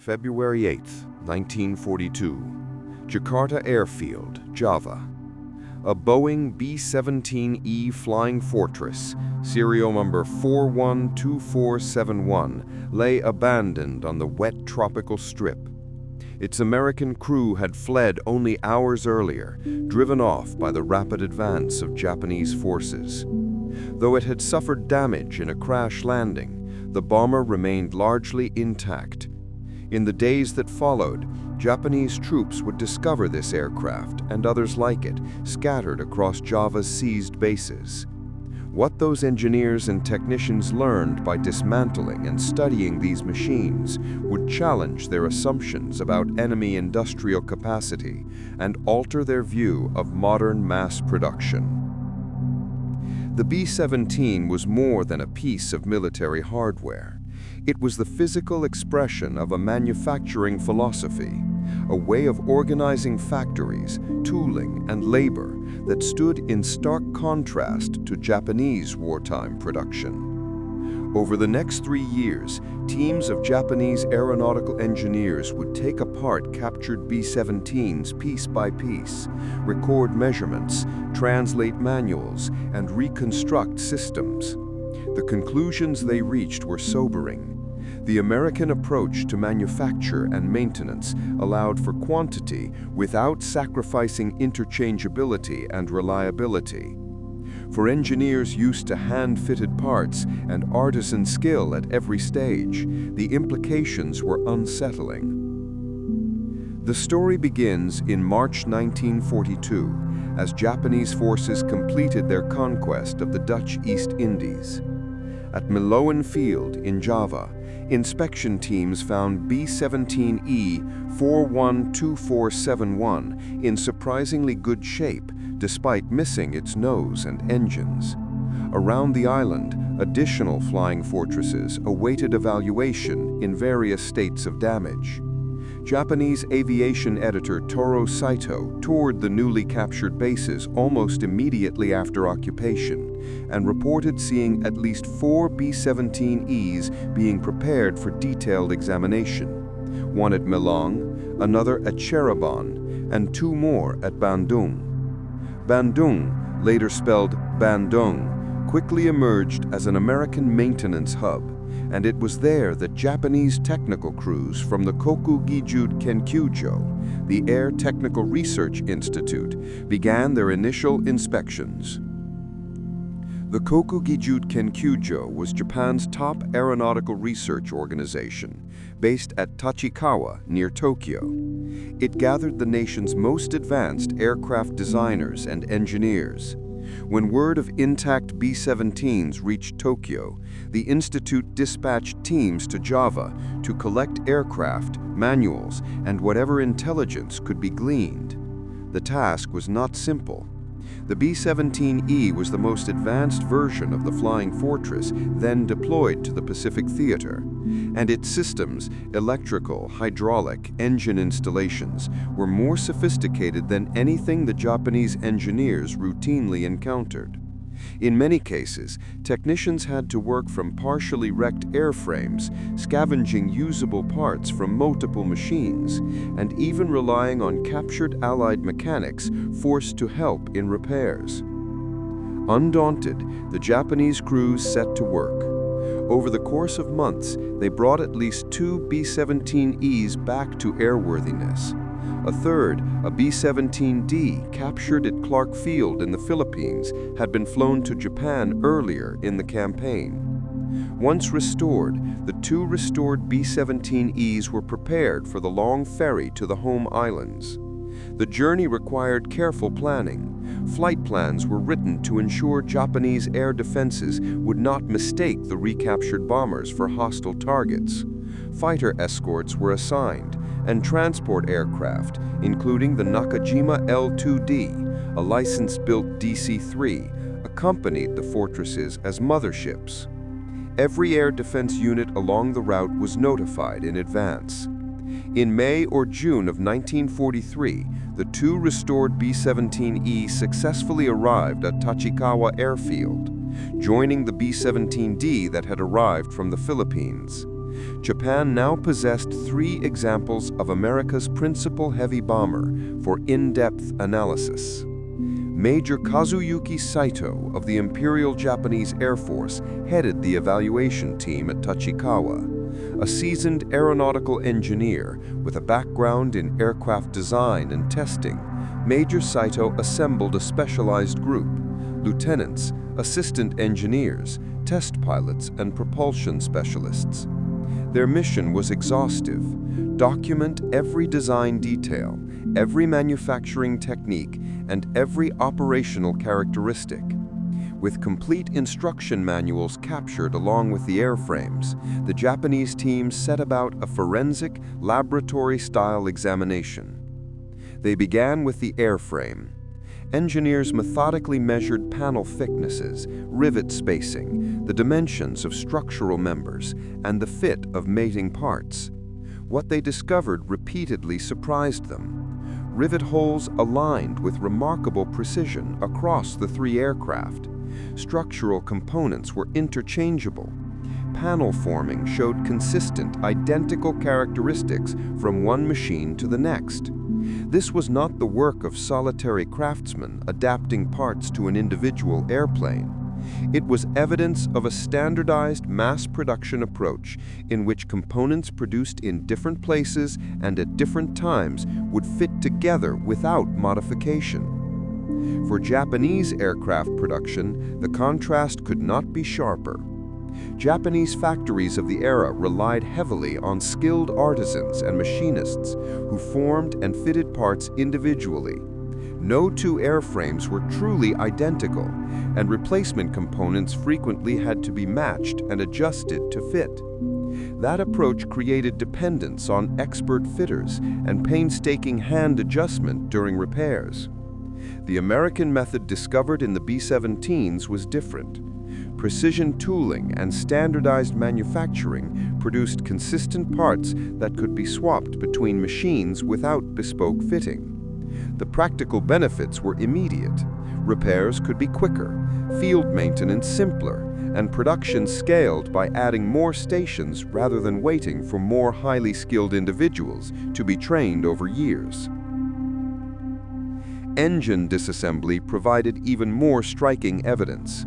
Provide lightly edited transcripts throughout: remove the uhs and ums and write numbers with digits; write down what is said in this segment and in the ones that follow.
February 8, 1942, Jakarta Airfield, Java. A Boeing B17E Flying Fortress, serial number 412471, lay abandoned on the wet tropical strip. Its American crew had fled only hours earlier, driven off by the rapid advance of Japanese forces. Though it had suffered damage in a crash landing, the bomber remained largely intact. In the days that followed, Japanese troops would discover this aircraft and others like it, scattered across Java's seized bases. What those engineers and technicians learned by dismantling and studying these machines would challenge their assumptions about enemy industrial capacity and alter their view of modern mass production. The B-17 was more than a piece of military hardware. It was the physical expression of a manufacturing philosophy, a way of organizing factories, tooling, and labor that stood in stark contrast to Japanese wartime production. Over the next 3 years, teams of Japanese aeronautical engineers would take apart captured B-17s piece by piece, record measurements, translate manuals, and reconstruct systems. The conclusions they reached were sobering. The American approach to manufacture and maintenance allowed for quantity without sacrificing interchangeability and reliability. For engineers used to hand-fitted parts and artisan skill at every stage, the implications were unsettling. The story begins in March 1942, as Japanese forces completed their conquest of the Dutch East Indies. At Miloan Field in Java, inspection teams found B-17E 412471 in surprisingly good shape, despite missing its nose and engines. Around the island, additional flying fortresses awaited evaluation in various states of damage. Japanese aviation editor Toro Saito toured the newly captured bases almost immediately after occupation and reported seeing at least 4 B-17Es being prepared for detailed examination, one at Milong, another at Cirebon, and 2 more at Bandung. Bandung, later spelled Bandung, quickly emerged as an American maintenance hub, and it was there that Japanese technical crews from the Kokugijud Kenkyujo, the Air Technical Research Institute, began their initial inspections. The Kokugijud Kenkyujo was Japan's top aeronautical research organization, based at Tachikawa near Tokyo. It gathered the nation's most advanced aircraft designers and engineers. When word of intact B-17s reached Tokyo, the institute dispatched teams to Java to collect aircraft, manuals, and whatever intelligence could be gleaned. The task was not simple. The B-17E was the most advanced version of the Flying Fortress then deployed to the Pacific Theater, and its systems, electrical, hydraulic, engine installations, were more sophisticated than anything the Japanese engineers routinely encountered. In many cases, technicians had to work from partially wrecked airframes, scavenging usable parts from multiple machines, and even relying on captured Allied mechanics forced to help in repairs. Undaunted, the Japanese crews set to work. Over the course of months, they brought at least 2 B-17Es back to airworthiness. A third, a B-17D captured at Clark Field in the Philippines, had been flown to Japan earlier in the campaign. Once restored, the 2 restored B-17Es were prepared for the long ferry to the home islands. The journey required careful planning. Flight plans were written to ensure Japanese air defenses would not mistake the recaptured bombers for hostile targets. Fighter escorts were assigned, and transport aircraft, including the Nakajima L-2D, a license-built DC-3, accompanied the fortresses as motherships. Every air defense unit along the route was notified in advance. In May or June of 1943, the 2 restored B-17E successfully arrived at Tachikawa Airfield, joining the B-17D that had arrived from the Philippines. Japan now possessed 3 examples of America's principal heavy bomber for in-depth analysis. Major Kazuyuki Saito of the Imperial Japanese Air Force headed the evaluation team at Tachikawa. A seasoned aeronautical engineer with a background in aircraft design and testing, Major Saito assembled a specialized group: lieutenants, assistant engineers, test pilots, and propulsion specialists. Their mission was exhaustive: document every design detail, every manufacturing technique, and every operational characteristic. With complete instruction manuals captured along with the airframes, the Japanese team set about a forensic, laboratory-style examination. They began with the airframe. Engineers methodically measured panel thicknesses, rivet spacing, the dimensions of structural members, and the fit of mating parts. What they discovered repeatedly surprised them. Rivet holes aligned with remarkable precision across the 3 aircraft. Structural components were interchangeable. Panel forming showed consistent, identical characteristics from one machine to the next. This was not the work of solitary craftsmen adapting parts to an individual airplane. It was evidence of a standardized mass production approach in which components produced in different places and at different times would fit together without modification. For Japanese aircraft production, the contrast could not be sharper. Japanese factories of the era relied heavily on skilled artisans and machinists who formed and fitted parts individually. No 2 airframes were truly identical, and replacement components frequently had to be matched and adjusted to fit. That approach created dependence on expert fitters and painstaking hand adjustment during repairs. The American method discovered in the B-17s was different. Precision tooling and standardized manufacturing produced consistent parts that could be swapped between machines without bespoke fitting. The practical benefits were immediate. Repairs could be quicker, field maintenance simpler, and production scaled by adding more stations rather than waiting for more highly skilled individuals to be trained over years. Engine disassembly provided even more striking evidence.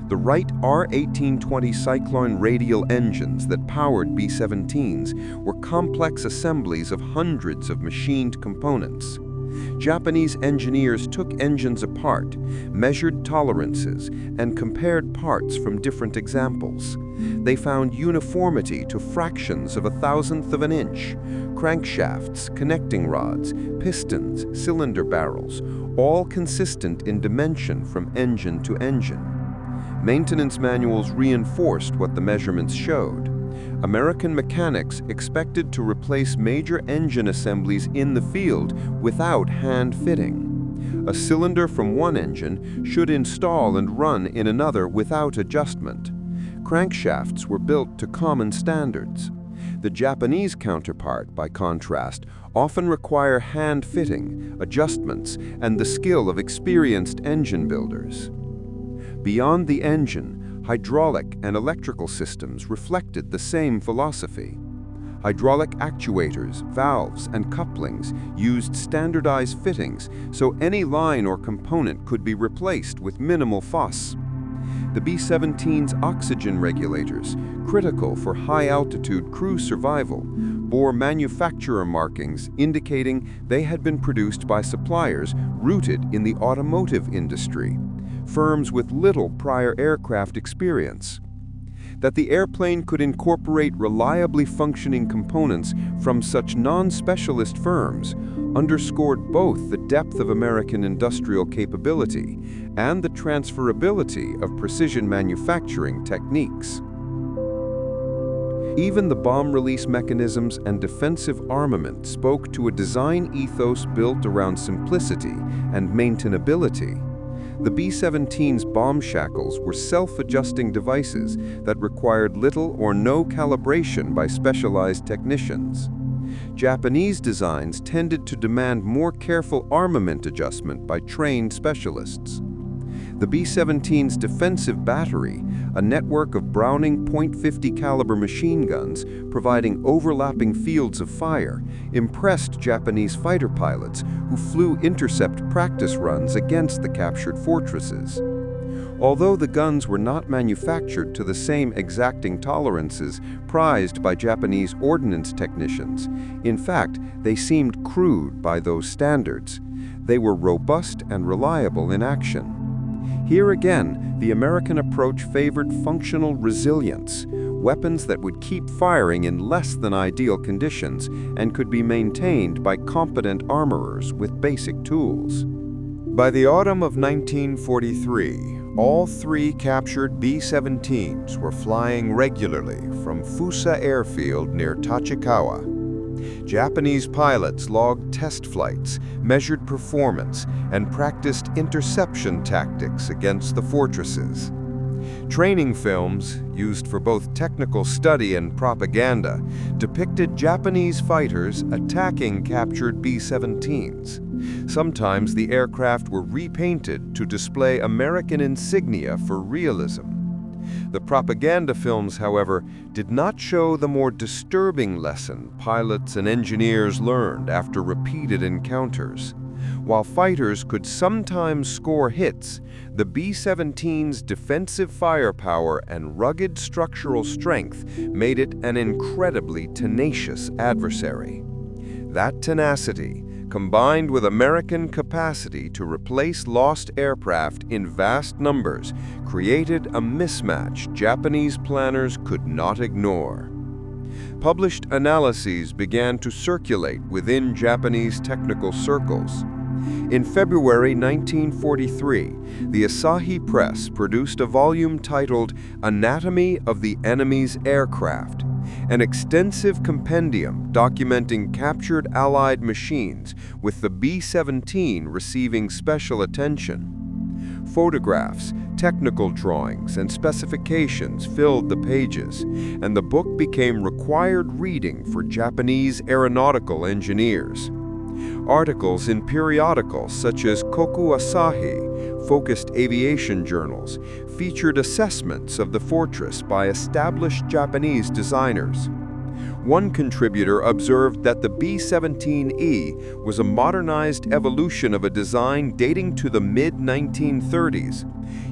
The Wright R-1820 Cyclone radial engines that powered B-17s were complex assemblies of hundreds of machined components. Japanese engineers took engines apart, measured tolerances, and compared parts from different examples. They found uniformity to fractions of a thousandth of an inch. Crankshafts, connecting rods, pistons, cylinder barrels, all consistent in dimension from engine to engine. Maintenance manuals reinforced what the measurements showed. American mechanics expected to replace major engine assemblies in the field without hand fitting. A cylinder from one engine should install and run in another without adjustment. Crankshafts were built to common standards. The Japanese counterpart, by contrast, often require hand fitting, adjustments, and the skill of experienced engine builders. Beyond the engine, hydraulic and electrical systems reflected the same philosophy. Hydraulic actuators, valves, and couplings used standardized fittings so any line or component could be replaced with minimal fuss. The B-17's oxygen regulators, critical for high-altitude crew survival, bore manufacturer markings indicating they had been produced by suppliers rooted in the automotive industry, firms with little prior aircraft experience. That the airplane could incorporate reliably functioning components from such non-specialist firms underscored both the depth of American industrial capability and the transferability of precision manufacturing techniques. Even the bomb release mechanisms and defensive armament spoke to a design ethos built around simplicity and maintainability. The B-17's bomb shackles were self-adjusting devices that required little or no calibration by specialized technicians. Japanese designs tended to demand more careful armament adjustment by trained specialists. The B-17's defensive battery, a network of Browning .50 caliber machine guns providing overlapping fields of fire, impressed Japanese fighter pilots who flew intercept practice runs against the captured fortresses. Although the guns were not manufactured to the same exacting tolerances prized by Japanese ordnance technicians, in fact, they seemed crude by those standards. They were robust and reliable in action. Here again, the American approach favored functional resilience, weapons that would keep firing in less than ideal conditions and could be maintained by competent armorers with basic tools. By the autumn of 1943, all three captured B-17s were flying regularly from Fusa airfield near Tachikawa. Japanese pilots logged test flights, measured performance, and practiced interception tactics against the fortresses. Training films, used for both technical study and propaganda, depicted Japanese fighters attacking captured B-17s. Sometimes the aircraft were repainted to display American insignia for realism. The propaganda films, however, did not show the more disturbing lesson pilots and engineers learned after repeated encounters. While fighters could sometimes score hits, the B-17's defensive firepower and rugged structural strength made it an incredibly tenacious adversary. That tenacity, combined with American capacity to replace lost aircraft in vast numbers, created a mismatch Japanese planners could not ignore. Published analyses began to circulate within Japanese technical circles. In February 1943, the Asahi Press produced a volume titled Anatomy of the Enemy's Aircraft, an extensive compendium documenting captured Allied machines, with the B-17 receiving special attention. Photographs, technical drawings, and specifications filled the pages, and the book became required reading for Japanese aeronautical engineers. Articles in periodicals such as Koku Asahi, focused aviation journals, featured assessments of the fortress by established Japanese designers. One contributor observed that the B-17E was a modernized evolution of a design dating to the mid-1930s.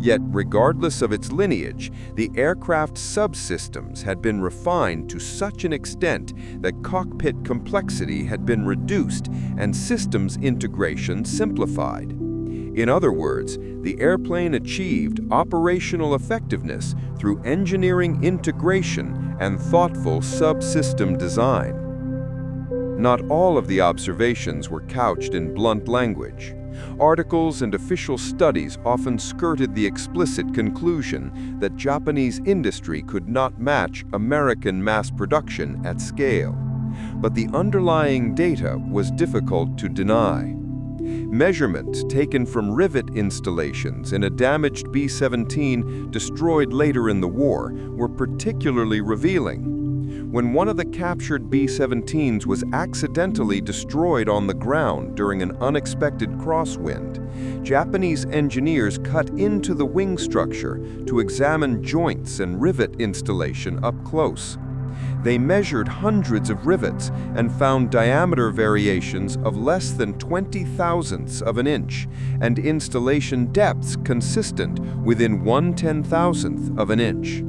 Yet, regardless of its lineage, the aircraft's subsystems had been refined to such an extent that cockpit complexity had been reduced and systems integration simplified. In other words, the airplane achieved operational effectiveness through engineering integration and thoughtful subsystem design. Not all of the observations were couched in blunt language. Articles and official studies often skirted the explicit conclusion that Japanese industry could not match American mass production at scale. But the underlying data was difficult to deny. Measurements taken from rivet installations in a damaged B-17 destroyed later in the war were particularly revealing. When one of the captured B-17s was accidentally destroyed on the ground during an unexpected crosswind, Japanese engineers cut into the wing structure to examine joints and rivet installation up close. They measured hundreds of rivets and found diameter variations of less than 20,000ths of an inch and installation depths consistent within 1/10,000th of an inch.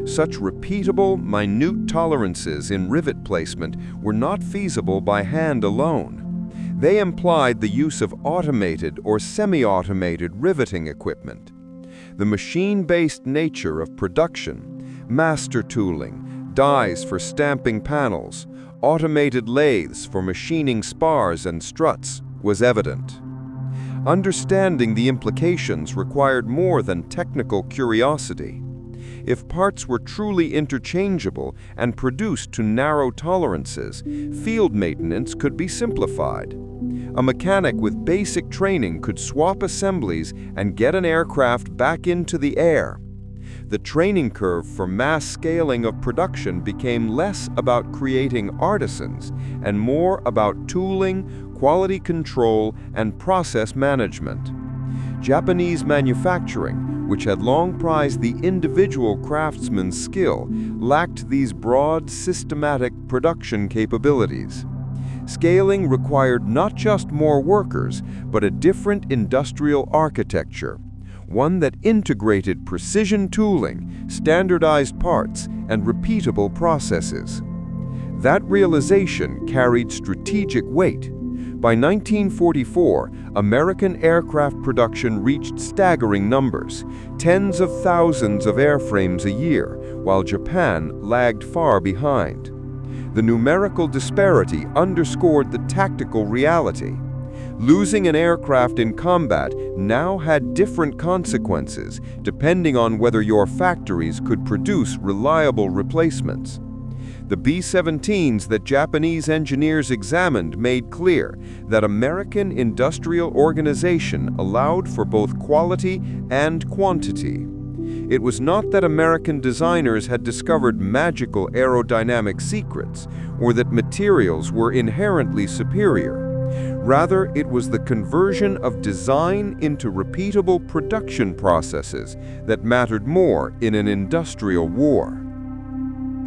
Such repeatable, minute tolerances in rivet placement were not feasible by hand alone. They implied the use of automated or semi-automated riveting equipment. The machine-based nature of production, master tooling, dies for stamping panels, automated lathes for machining spars and struts, was evident. Understanding the implications required more than technical curiosity. If parts were truly interchangeable and produced to narrow tolerances, field maintenance could be simplified. A mechanic with basic training could swap assemblies and get an aircraft back into the air. The training curve for mass scaling of production became less about creating artisans and more about tooling, quality control, and process management. Japanese manufacturing, which had long prized the individual craftsman's skill, lacked these broad, systematic production capabilities. Scaling required not just more workers, but a different industrial architecture, one that integrated precision tooling, standardized parts, and repeatable processes. That realization carried strategic weight. By 1944, American aircraft production reached staggering numbers, tens of thousands of airframes a year, while Japan lagged far behind. The numerical disparity underscored the tactical reality. Losing an aircraft in combat now had different consequences, depending on whether your factories could produce reliable replacements. The B-17s that Japanese engineers examined made clear that American industrial organization allowed for both quality and quantity. It was not that American designers had discovered magical aerodynamic secrets or that materials were inherently superior. Rather, it was the conversion of design into repeatable production processes that mattered more in an industrial war.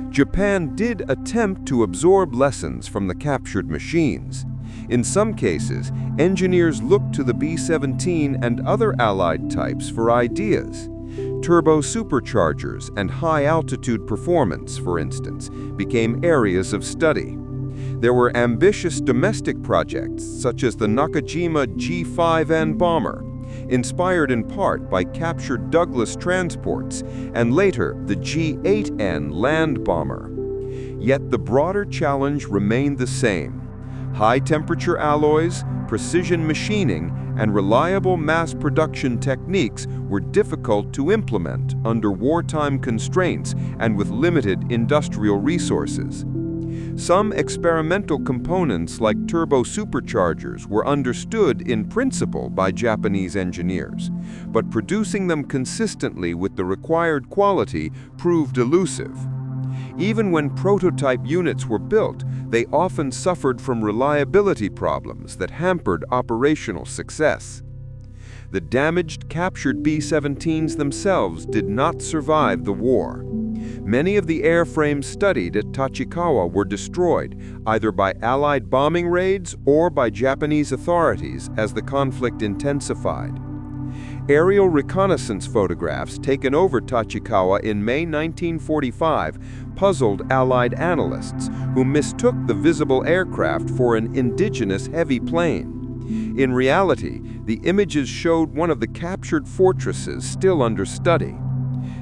Japan did attempt to absorb lessons from the captured machines. In some cases, engineers looked to the B-17 and other Allied types for ideas. Turbo superchargers and high-altitude performance, for instance, became areas of study. There were ambitious domestic projects, such as the Nakajima G5N bomber, inspired in part by captured Douglas transports, and later the G8N land bomber. Yet the broader challenge remained the same. High-temperature alloys, precision machining, and reliable mass production techniques were difficult to implement under wartime constraints and with limited industrial resources. Some experimental components like turbo superchargers were understood in principle by Japanese engineers, but producing them consistently with the required quality proved elusive. Even when prototype units were built, they often suffered from reliability problems that hampered operational success. The damaged, captured B-17s themselves did not survive the war. Many of the airframes studied at Tachikawa were destroyed, either by Allied bombing raids or by Japanese authorities as the conflict intensified. Aerial reconnaissance photographs taken over Tachikawa in May 1945 puzzled Allied analysts who mistook the visible aircraft for an indigenous heavy plane. In reality, the images showed one of the captured fortresses still under study.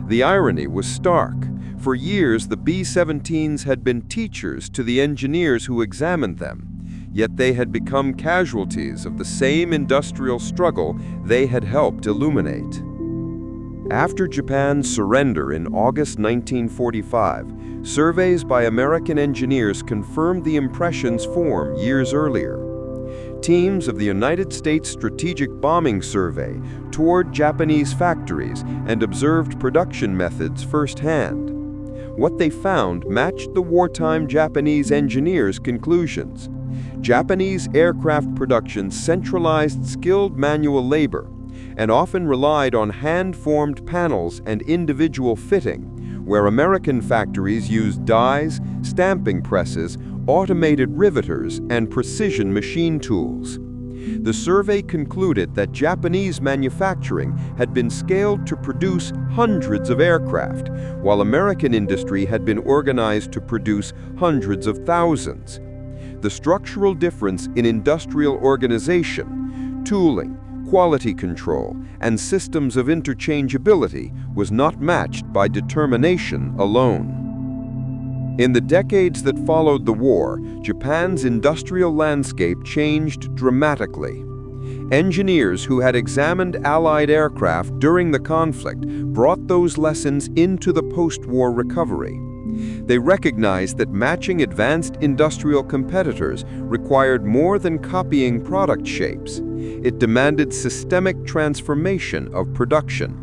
The irony was stark. For years, the B-17s had been teachers to the engineers who examined them, yet they had become casualties of the same industrial struggle they had helped illuminate. After Japan's surrender in August 1945, surveys by American engineers confirmed the impressions formed years earlier. Teams of the United States Strategic Bombing Survey toured Japanese factories and observed production methods firsthand. What they found matched the wartime Japanese engineers' conclusions. Japanese aircraft production centralized skilled manual labor and often relied on hand-formed panels and individual fitting, where American factories used dies, stamping presses, automated riveters, and precision machine tools. The survey concluded that Japanese manufacturing had been scaled to produce hundreds of aircraft, while American industry had been organized to produce hundreds of thousands. The structural difference in industrial organization, tooling, quality control, and systems of interchangeability was not matched by determination alone. In the decades that followed the war, Japan's industrial landscape changed dramatically. Engineers who had examined Allied aircraft during the conflict brought those lessons into the post-war recovery. They recognized that matching advanced industrial competitors required more than copying product shapes. It demanded systemic transformation of production.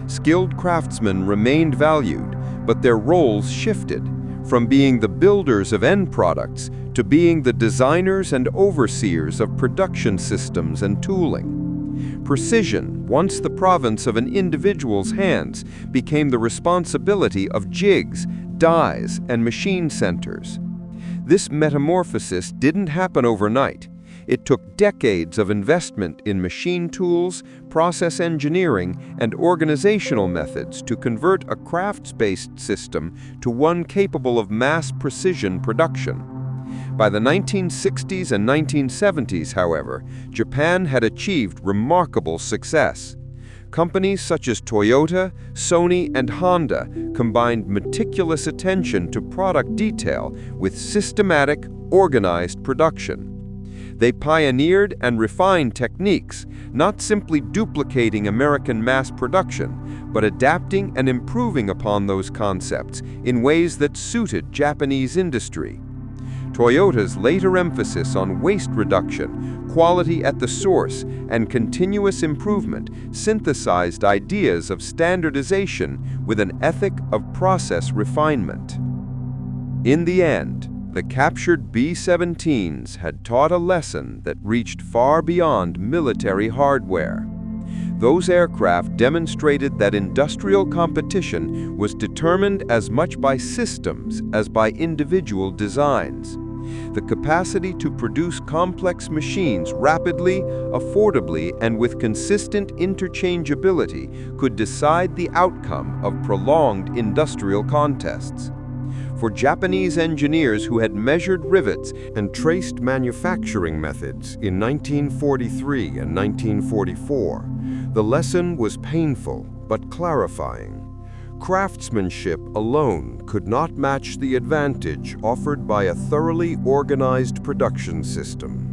Skilled craftsmen remained valued, but their roles shifted, from being the builders of end products to being the designers and overseers of production systems and tooling. Precision, once the province of an individual's hands, became the responsibility of jigs, dies, and machine centers. This metamorphosis didn't happen overnight. It took decades of investment in machine tools, process engineering, and organizational methods to convert a crafts-based system to one capable of mass precision production. By the 1960s and 1970s, however, Japan had achieved remarkable success. Companies such as Toyota, Sony, and Honda combined meticulous attention to product detail with systematic, organized production. They pioneered and refined techniques, not simply duplicating American mass production, but adapting and improving upon those concepts in ways that suited Japanese industry. Toyota's later emphasis on waste reduction, quality at the source, and continuous improvement synthesized ideas of standardization with an ethic of process refinement. In the end, the captured B-17s had taught a lesson that reached far beyond military hardware. Those aircraft demonstrated that industrial competition was determined as much by systems as by individual designs. The capacity to produce complex machines rapidly, affordably, and with consistent interchangeability could decide the outcome of prolonged industrial contests. For Japanese engineers who had measured rivets and traced manufacturing methods in 1943 and 1944, the lesson was painful but clarifying. Craftsmanship alone could not match the advantage offered by a thoroughly organized production system.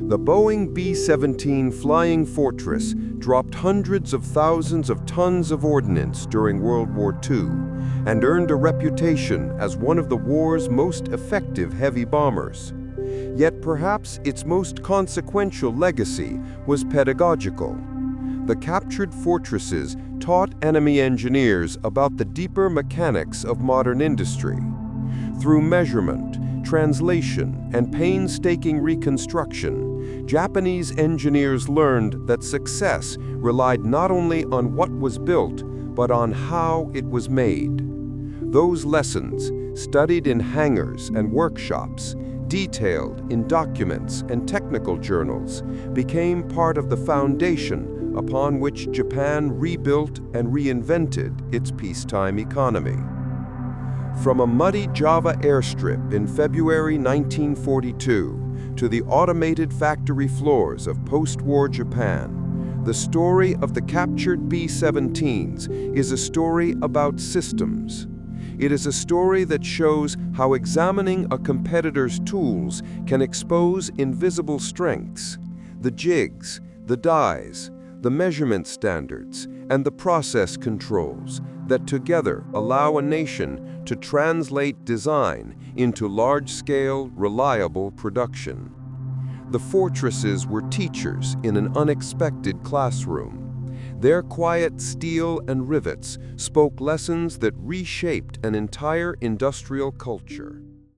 The Boeing B-17 Flying Fortress dropped hundreds of thousands of tons of ordnance during World War II and earned a reputation as one of the war's most effective heavy bombers. Yet perhaps its most consequential legacy was pedagogical. The captured fortresses taught enemy engineers about the deeper mechanics of modern industry. Through measurement, translation, and painstaking reconstruction, Japanese engineers learned that success relied not only on what was built, but on how it was made. Those lessons, studied in hangars and workshops, detailed in documents and technical journals, became part of the foundation upon which Japan rebuilt and reinvented its peacetime economy. From a muddy Java airstrip in February 1942 to the automated factory floors of post-war Japan, the story of the captured B-17s is a story about systems. It is a story that shows how examining a competitor's tools can expose invisible strengths. The jigs, the dies, the measurement standards, and the process controls that together allow a nation to translate design into large-scale, reliable production. The fortresses were teachers in an unexpected classroom. Their quiet steel and rivets spoke lessons that reshaped an entire industrial culture.